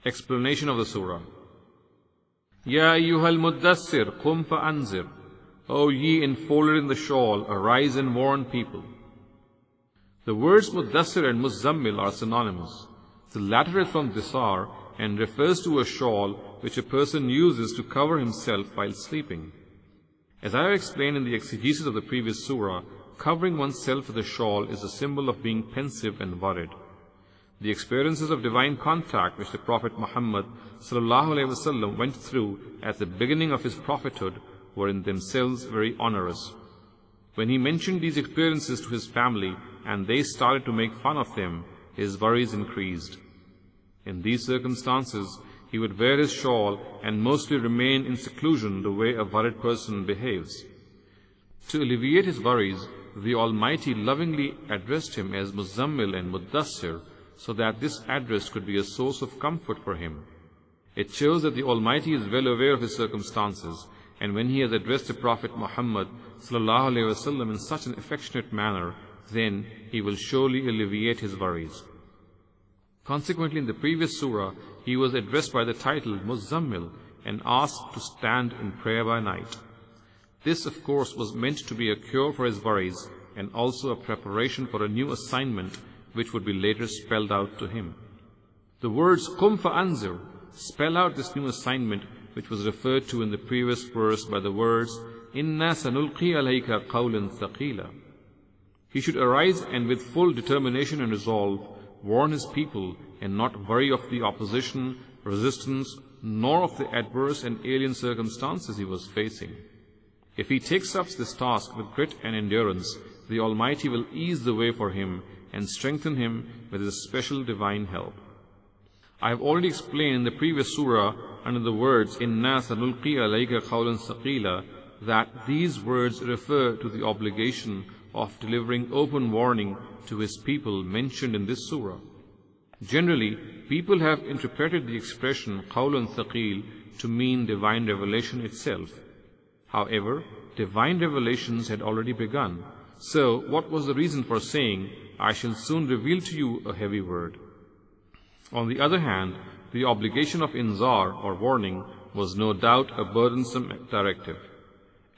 Explanation of the Surah. Ya ayyuhal muddaththir, qum fa'anzir. O ye enfolded in the shawl, arise and warn people. The words Muddaththir and Muzzammil are synonymous. The latter is from Disar and refers to a shawl which a person uses to cover himself while sleeping. As I have explained in the exegesis of the previous surah, covering oneself with a shawl is a symbol of being pensive and worried. The experiences of divine contact which the Prophet Muhammad ﷺ went through at the beginning of his prophethood were in themselves very onerous. When he mentioned these experiences to his family and they started to make fun of them, his worries increased. In these circumstances, he would wear his shawl and mostly remain in seclusion the way a worried person behaves. To alleviate his worries, the Almighty lovingly addressed him as Muzzammil and Muddaththir, so that this address could be a source of comfort for him. It shows that the Almighty is well aware of his circumstances, and when he has addressed the Prophet Muhammad ﷺ in such an affectionate manner, then he will surely alleviate his worries. Consequently, in the previous surah, he was addressed by the title Muzzammil and asked to stand in prayer by night. This, of course, was meant to be a cure for his worries and also a preparation for a new assignment which would be later spelled out to him. The words Qum fa'anzir spell out this new assignment which was referred to in the previous verse by the words Inna sanulqi alayka qawlan thaqila. He should arise and with full determination and resolve warn his people and not worry of the opposition, resistance, nor of the adverse and alien circumstances he was facing. If he takes up this task with grit and endurance, the Almighty will ease the way for him and strengthen him with his special divine help. I have already explained in the previous surah under the words Inna sanulqi alayka qawlan thaqila that these words refer to the obligation of delivering open warning to his people mentioned in this surah. Generally, people have interpreted the expression qawlan thaqil to mean divine revelation itself. However, divine revelations had already begun. So, what was the reason for saying, I shall soon reveal to you a heavy word? On the other hand, the obligation of inzar or warning was no doubt a burdensome directive.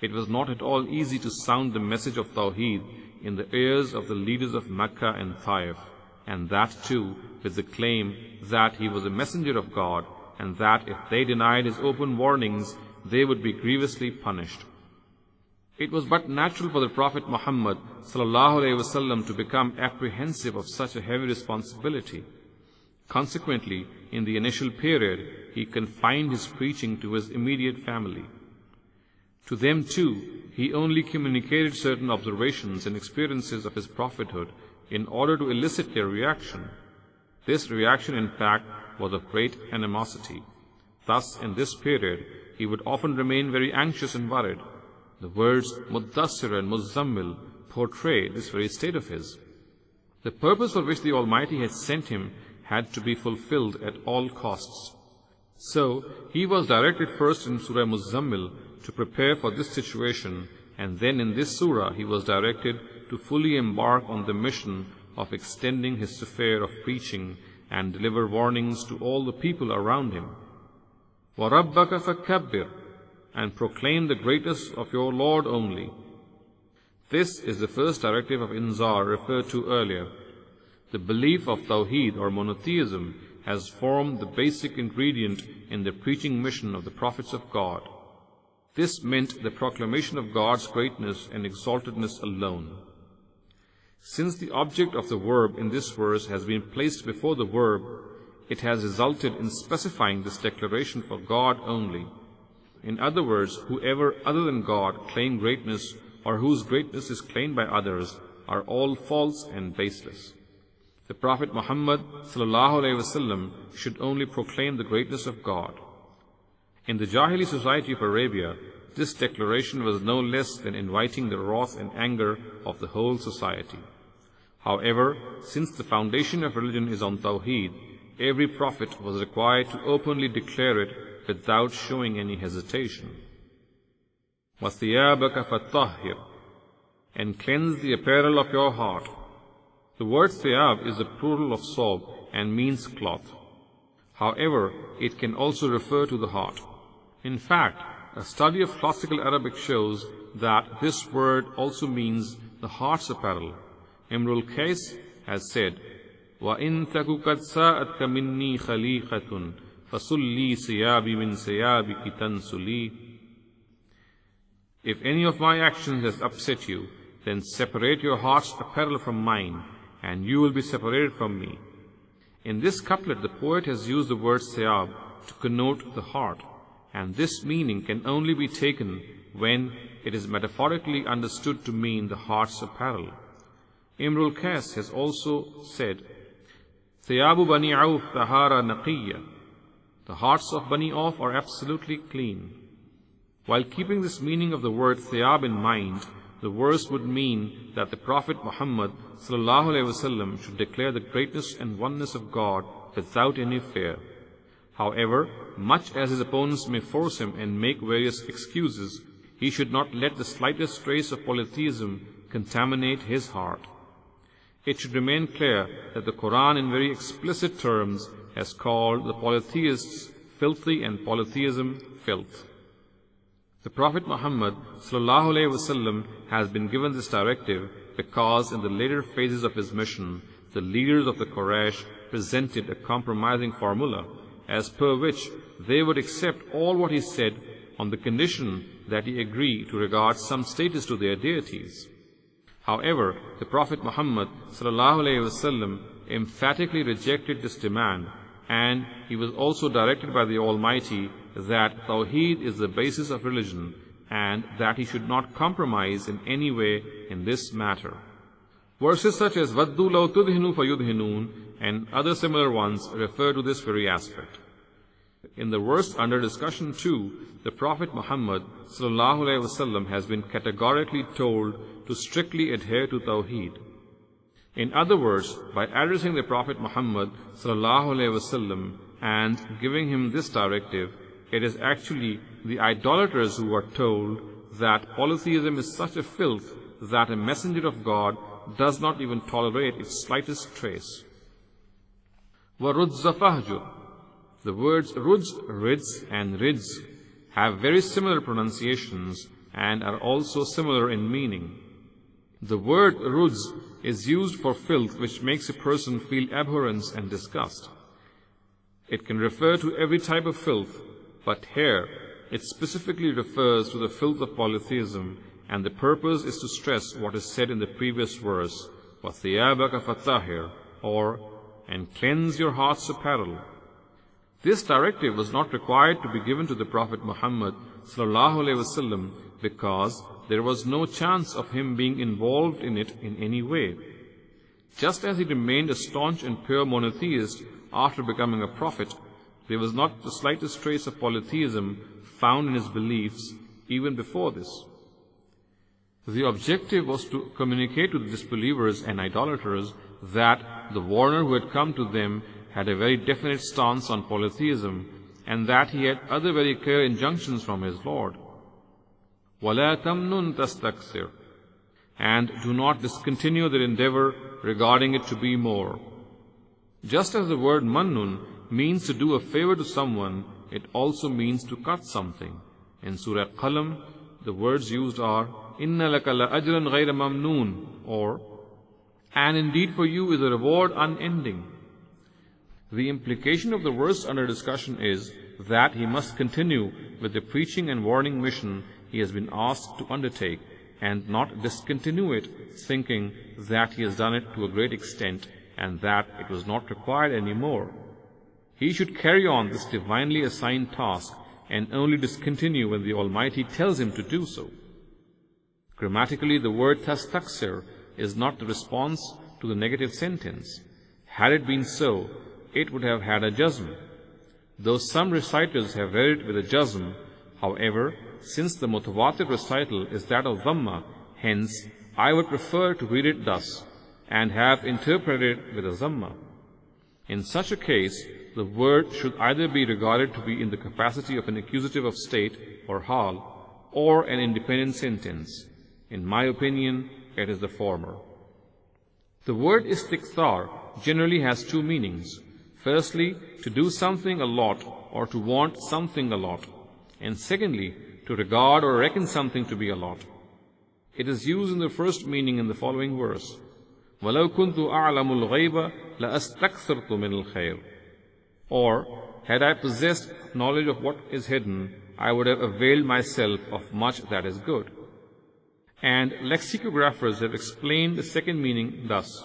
It was not at all easy to sound the message of Tawheed in the ears of the leaders of Mecca and Taif, and that too with the claim that he was a messenger of God, and that if they denied his open warnings, they would be grievously punished. It was but natural for the Prophet Muhammad ﷺ to become apprehensive of such a heavy responsibility. Consequently, in the initial period, he confined his preaching to his immediate family. To them too, he only communicated certain observations and experiences of his prophethood in order to elicit their reaction. This reaction, in fact, was of great animosity. Thus, in this period, he would often remain very anxious and worried. The words Muddaththir and Muzzammil portray this very state of his. The purpose for which the Almighty had sent him had to be fulfilled at all costs. So, he was directed first in Surah Muzzammil to prepare for this situation, and then in this surah he was directed to fully embark on the mission of extending his sphere of preaching and deliver warnings to all the people around him. وَرَبَّكَ فَكَبِّرْ, and proclaim the greatness of your Lord only. This is the first directive of inzar referred to earlier. The belief of Tawheed or monotheism has formed the basic ingredient in the preaching mission of the prophets of God. This meant the proclamation of God's greatness and exaltedness alone. Since the object of the verb in this verse has been placed before the verb, it has resulted in specifying this declaration for God only. In other words, whoever other than God claim greatness or whose greatness is claimed by others are all false and baseless. The Prophet Muhammad ﷺ should only proclaim the greatness of God. In the Jahili society of Arabia, this declaration was no less than inviting the wrath and anger of the whole society. However, since the foundation of religion is on Tawheed, every prophet was required to openly declare it without showing any hesitation. وَثِيَابَكَ فَطَّهِّرْ, and cleanse the apparel of your heart. The word thiyab is the plural of thawb and means cloth. However, it can also refer to the heart. In fact, a study of classical Arabic shows that this word also means the heart's apparel. Imrul Qais has said, وَإِن تَكُ قَدْ سَاءَتْكَ مِنِّي خَلِيقَةٌ فَسُلِّي سِيَابِي مِنْ سِيَابِكِ تَنْسُلِي. If any of my actions has upset you, then separate your heart's apparel from mine, and you will be separated from me. In this couplet, the poet has used the word siyab to connote the heart, and this meaning can only be taken when it is metaphorically understood to mean the heart's apparel. Imrul Qais has also said, Thiyabu Bani Auf tahara naqiyya. The hearts of Bani Auf are absolutely clean. While keeping this meaning of the word thiyab in mind, the verse would mean that the Prophet Muhammad ﷺ should declare the greatness and oneness of God without any fear. However, much as his opponents may force him and make various excuses, he should not let the slightest trace of polytheism contaminate his heart. It should remain clear that the Qur'an in very explicit terms has called the polytheists filthy and polytheism filth. The Prophet Muhammad ﷺ has been given this directive because in the later phases of his mission, the leaders of the Quraysh presented a compromising formula, as per which they would accept all what he said on the condition that he agree to regard some status to their deities. However, the Prophet Muhammad ﷺ emphatically rejected this demand, and he was also directed by the Almighty that Tawheed is the basis of religion and that he should not compromise in any way in this matter. Verses such as وَدُّوا لَوْ تُدْهِنُوا فَيُدْهِنُونَ and other similar ones refer to this very aspect. In the verse under discussion too, the Prophet Muhammad ﷺ has been categorically told to strictly adhere to Tawheed. In other words, by addressing the Prophet Muhammad ﷺ and giving him this directive, it is actually the idolaters who are told that polytheism is such a filth that a messenger of God does not even tolerate its slightest trace. وَرُدْزَ فَهْجُرْ. The words rudz, ridz and ridz have very similar pronunciations and are also similar in meaning. The word rudz is used for filth which makes a person feel abhorrence and disgust. It can refer to every type of filth, but here it specifically refers to the filth of polytheism, and the purpose is to stress what is said in the previous verse, وَثِيَابَكَ فَطَّهِرْ, or, and cleanse your heart's apparel. This directive was not required to be given to the Prophet Muhammad ﷺ because there was no chance of him being involved in it in any way. Just as he remained a staunch and pure monotheist after becoming a prophet, there was not the slightest trace of polytheism found in his beliefs even before this. The objective was to communicate to the disbelievers and idolaters that the warner who had come to them had a very definite stance on polytheism, and that he had other very clear injunctions from his Lord. وَلَا تَمْنُنْ تَسْتَكْثِرْ, and do not discontinue their endeavor regarding it to be more. Just as the word mannun means to do a favor to someone, it also means to cut something. In Surah Qalam, the words used are إِنَّ لَكَ لَأَجْرًا غَيْرَ مَمْنُونَ, or, and indeed for you is a reward unending. The implication of the verse under discussion is that he must continue with the preaching and warning mission he has been asked to undertake, and not discontinue it, thinking that he has done it to a great extent and that it was not required anymore. He should carry on this divinely assigned task and only discontinue when the Almighty tells him to do so. Grammatically, the word tastaksir is not the response to the negative sentence. Had it been so, it would have had a jazm. Though some reciters have read it with a jazm, however, since the mutawatir recital is that of dhamma, hence I would prefer to read it thus and have interpreted it with a dhamma. In such a case, the word should either be regarded to be in the capacity of an accusative of state or hal, or an independent sentence. In my opinion, it is the former. The word istikthar generally has two meanings. Firstly, to do something a lot or to want something a lot. And secondly, to regard or reckon something to be a lot. It is used in the first meaning in the following verse. وَلَوْ كُنْتُ أَعْلَمُ الْغَيْبَ لَأَسْتَكْثَرْتُ مِنَ الْخَيْرِ. Or, had I possessed knowledge of what is hidden, I would have availed myself of much that is good. And lexicographers have explained the second meaning thus.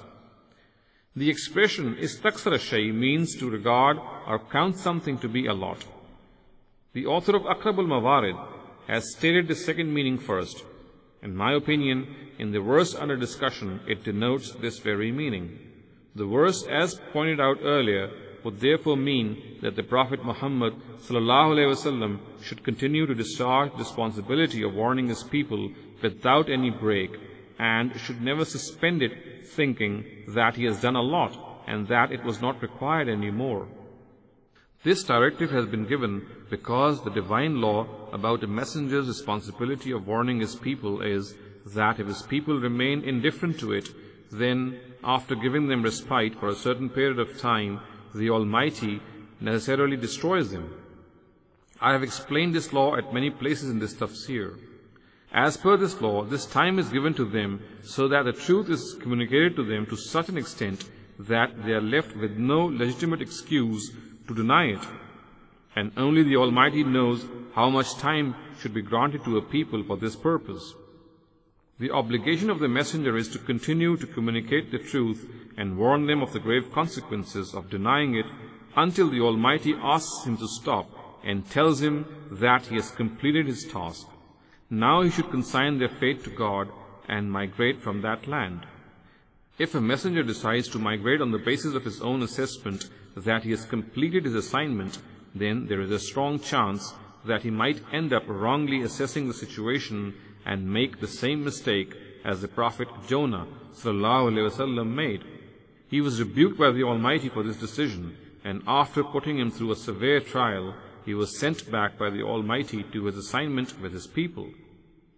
The expression istaksara shay means to regard or count something to be a lot. The author of Aqrabul Mawarid has stated the second meaning first. In my opinion, in the verse under discussion, it denotes this very meaning. The verse, as pointed out earlier, would therefore mean that the Prophet Muhammad ﷺ should continue to discharge the responsibility of warning his people without any break, and should never suspend it, thinking that he has done a lot and that it was not required anymore. This directive has been given because the divine law about a messenger's responsibility of warning his people is that if his people remain indifferent to it, then after giving them respite for a certain period of time, the Almighty necessarily destroys them. I have explained this law at many places in this tafsir. As per this law, this time is given to them so that the truth is communicated to them to such an extent that they are left with no legitimate excuse to deny it. And only the Almighty knows how much time should be granted to a people for this purpose. The obligation of the messenger is to continue to communicate the truth and warn them of the grave consequences of denying it until the Almighty asks him to stop and tells him that he has completed his task. Now he should consign their fate to God and migrate from that land. If a messenger decides to migrate on the basis of his own assessment that he has completed his assignment, then there is a strong chance that he might end up wrongly assessing the situation and make the same mistake as the Prophet Jonah ﷺ made. He was rebuked by the Almighty for this decision, and after putting him through a severe trial, he was sent back by the Almighty to his assignment with his people.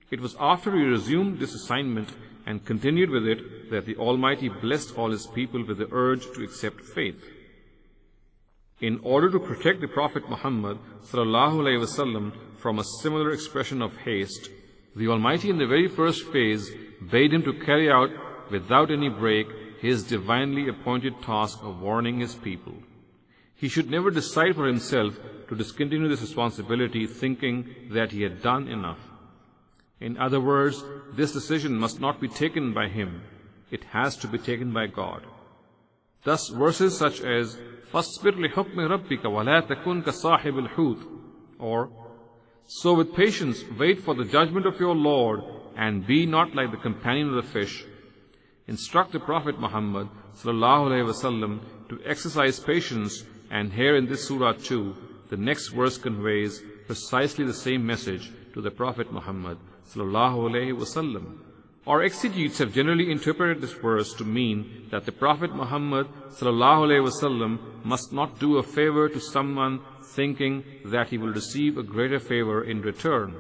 It was after he resumed this assignment and continued with it that the Almighty blessed all his people with the urge to accept faith. In order to protect the Prophet Muhammad ﷺ from a similar expression of haste, the Almighty in the very first phase bade him to carry out without any break his divinely appointed task of warning his people. He should never decide for himself to discontinue this responsibility thinking that he had done enough. In other words, this decision must not be taken by him. It has to be taken by God. Thus, verses such as فَاصْبِرْ لِحُكْمِ رَبِّكَ وَلَا تَكُنْ كَصَاحِبِ الْحُوتِ, or so with patience wait for the judgment of your Lord and be not like the companion of the fish, instruct the Prophet Muhammad ﷺ to exercise patience. And here in this surah too, the next verse conveys precisely the same message to the Prophet Muhammad ﷺ. Our exegetes have generally interpreted this verse to mean that the Prophet Muhammad ﷺ must not do a favor to someone thinking that he will receive a greater favor in return.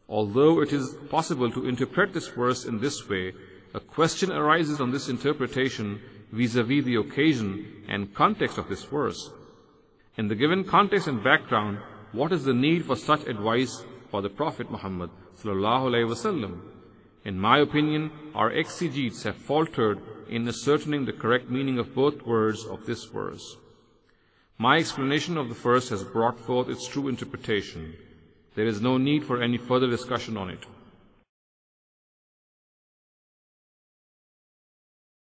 Although it is possible to interpret this verse in this way, a question arises on this interpretation vis-a-vis the occasion and context of this verse. In the given context and background, what is the need for such advice for the Prophet Muhammad ﷺ? In my opinion, our exegetes have faltered in ascertaining the correct meaning of both words of this verse. My explanation of the verse has brought forth its true interpretation. There is no need for any further discussion on it.